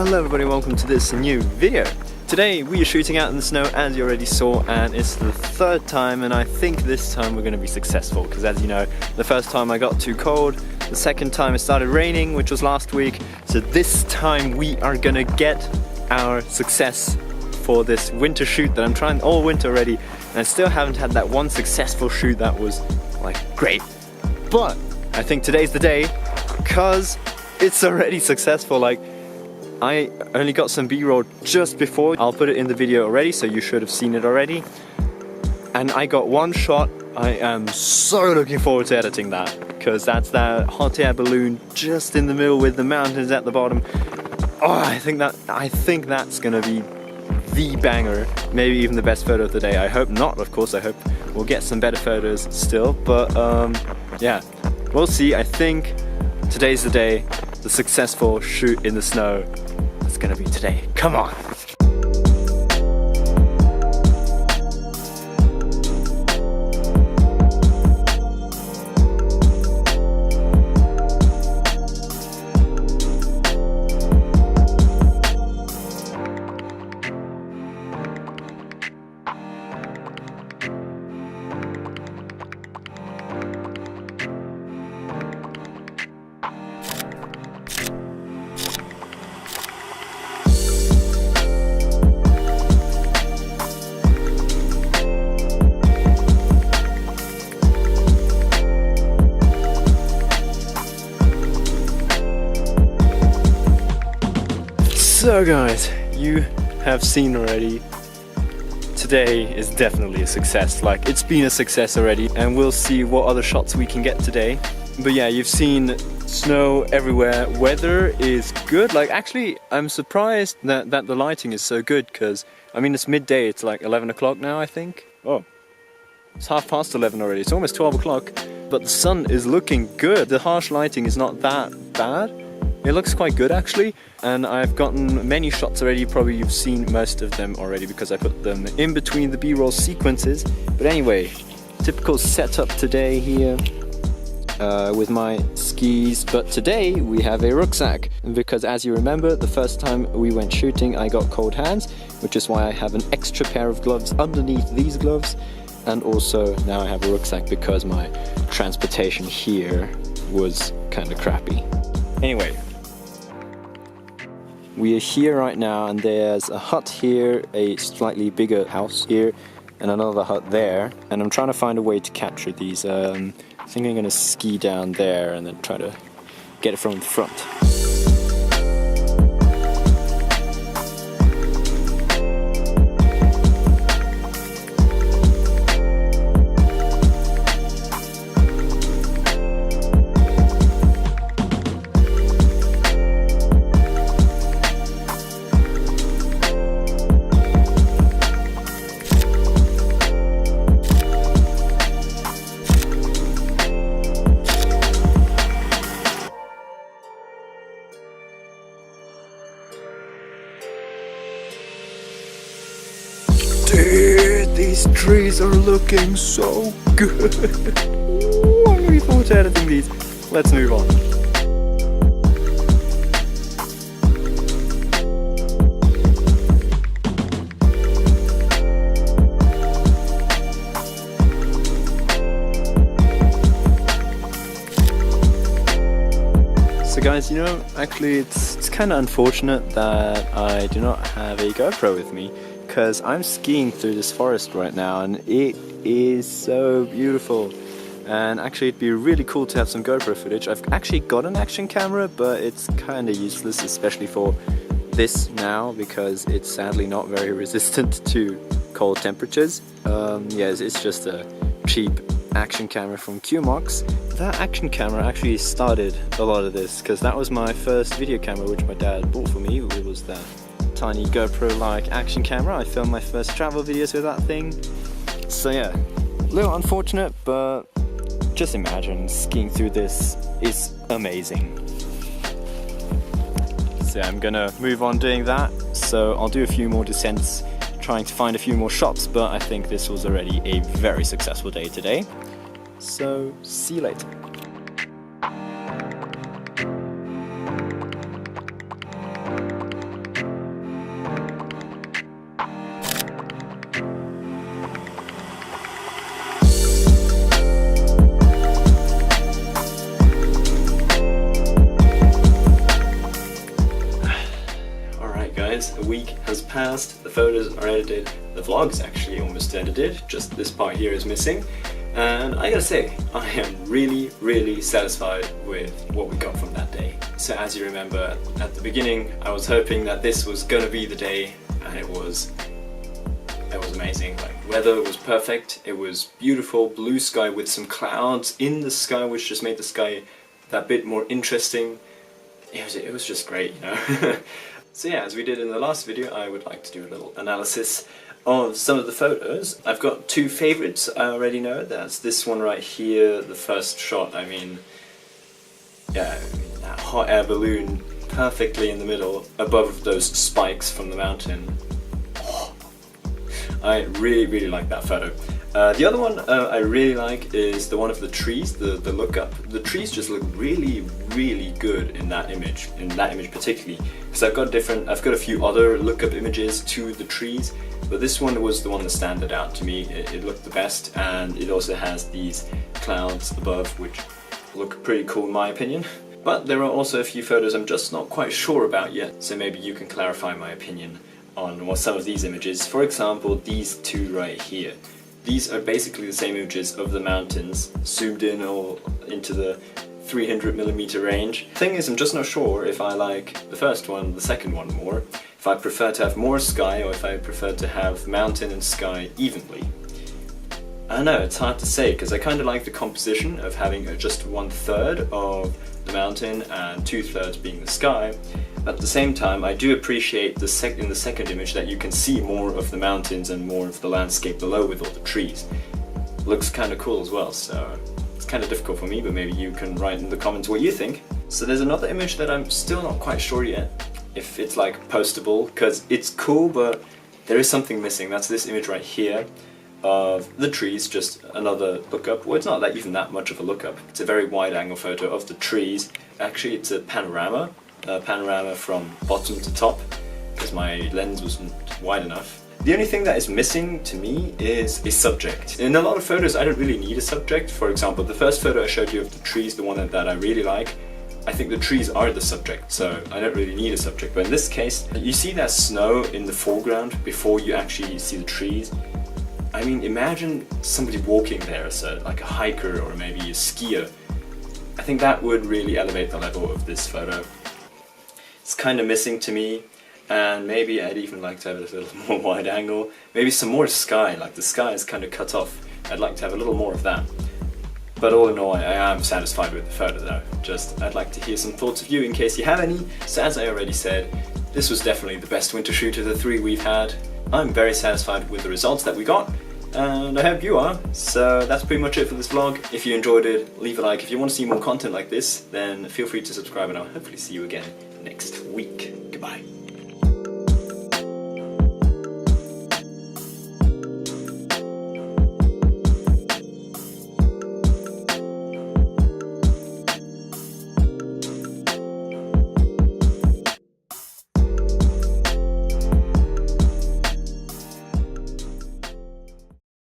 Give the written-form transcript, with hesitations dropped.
Hello everybody, welcome to this new video. Today we are shooting out in the snow, as you already saw, and it's the third time, and I think this time we're going to be successful because, as you know, the first time I got too cold, the second time it started raining, which was last week, so this time we are going to get our success for this winter shoot that I'm trying all winter already, and I still haven't had that one successful shoot that was like great. But I think today's the day because it's already successful. Like, I only got some B-roll just before. I'll put it in the video already, so you should have seen it already. And I got one shot. I am so looking forward to editing that, because that's that hot air balloon just in the middle with the mountains at the bottom. Oh, I think that's gonna be the banger, maybe even the best photo of the day. I hope not, of course. I hope we'll get some better photos still, but yeah, we'll see. I think today's the day. The successful shoot in the snow is gonna be today. Come on! So guys, you have seen already, today is definitely a success. Like, it's been a success already, and we'll see what other shots we can get today. But yeah, you've seen snow everywhere, weather is good. Like, actually, I'm surprised that the lighting is so good, because, I mean, it's midday, it's like 11 o'clock now, I think. Oh, it's 11:30 already, it's almost 12 o'clock, but the sun is looking good. The harsh lighting is not that bad. It looks quite good actually, and I've gotten many shots already. Probably you've seen most of them already because I put them in between the B-roll sequences. But anyway, typical setup today here with my skis. But today we have a rucksack, because as you remember, the first time we went shooting I got cold hands, which is why I have an extra pair of gloves underneath these gloves. And also now I have a rucksack because my transportation here was kind of crappy. Anyway, we are here right now, and there's a hut here, a slightly bigger house here, and another hut there. And I'm trying to find a way to capture these. I think I'm going to ski down there and then try to get it from the front. Dude, these trees are looking so good. Ooh, I'm looking forward to editing these. Let's move on. So guys, you know, actually it's kind of unfortunate that I do not have a GoPro with me, because I'm skiing through this forest right now and it is so beautiful. And actually it'd be really cool to have some GoPro footage. I've actually got an action camera, but it's kind of useless, especially for this now, because it's sadly not very resistant to cold temperatures. Yes, it's just a cheap action camera from QMox. That action camera actually started a lot of this, because that was my first video camera which my dad bought for me. It was that tiny GoPro-like action camera. I filmed my first travel videos with that thing. So yeah, a little unfortunate, but just imagine skiing through this is amazing. So I'm gonna move on doing that. So I'll do a few more descents, trying to find a few more shots, but I think this was already a very successful day today. So see you later. guys, a week has passed, the photos are edited, the vlog's actually almost edited, just this part here is missing. And I gotta say, I am really satisfied with what we got from that day. So as you remember, at the beginning, I was hoping that this was gonna be the day, and it was amazing. Like, weather was perfect, it was beautiful, blue sky with some clouds in the sky, which just made the sky that bit more interesting. It was just great, you know. So yeah, as we did in the last video, I would like to do a little analysis of some of the photos. I've got two favorites I already know. That's this one right here, the first shot. I mean, yeah, that hot air balloon perfectly in the middle above those spikes from the mountain. Oh, I really like that photo. The other one I really like is the one of the trees, the look up. The trees just look really good in that image particularly, because I've got a few other look up images to the trees, but this one was the one that stood out to me. It looked the best, and it also has these clouds above which look pretty cool in my opinion. But there are also a few photos I'm just not quite sure about yet, so maybe you can clarify my opinion on some of these images. For example, these two right here. These are basically the same images of the mountains, zoomed in or into the 300mm range. Thing is, I'm just not sure if I like the first one, the second one more, if I prefer to have more sky or if I prefer to have mountain and sky evenly. I don't know, it's hard to say, because I kind of like the composition of having just 1/3 of the mountain and 2/3 being the sky. At the same time, I do appreciate in the second image that you can see more of the mountains and more of the landscape below with all the trees. Looks kind of cool as well, so it's kind of difficult for me, but maybe you can write in the comments what you think. So there's another image that I'm still not quite sure yet if it's like postable, because it's cool, but there is something missing. That's this image right here of the trees, just another lookup. Well, it's not even that much of a lookup. It's a very wide angle photo of the trees. Actually, it's a panorama from bottom to top, because my lens wasn't wide enough. The only thing that is missing to me is a subject. In a lot of photos I don't really need a subject. For example, the first photo I showed you of the trees, the one that I really like, I think the trees are the subject, so I don't really need a subject. But in this case, you see that snow in the foreground before you actually see the trees. I mean, imagine somebody walking there, so like a hiker or maybe a skier. I think that would really elevate the level of this photo. It's kind of missing to me, and maybe I'd even like to have it a little more wide angle. Maybe some more sky, like the sky is kind of cut off. I'd like to have a little more of that. But all in all, I am satisfied with the photo though. Just, I'd like to hear some thoughts of you in case you have any. So as I already said, this was definitely the best winter shoot of the 3 we've had. I'm very satisfied with the results that we got, and I hope you are. So that's pretty much it for this vlog. If you enjoyed it, leave a like. If you want to see more content like this, then feel free to subscribe, and I'll hopefully see you again next week. Goodbye.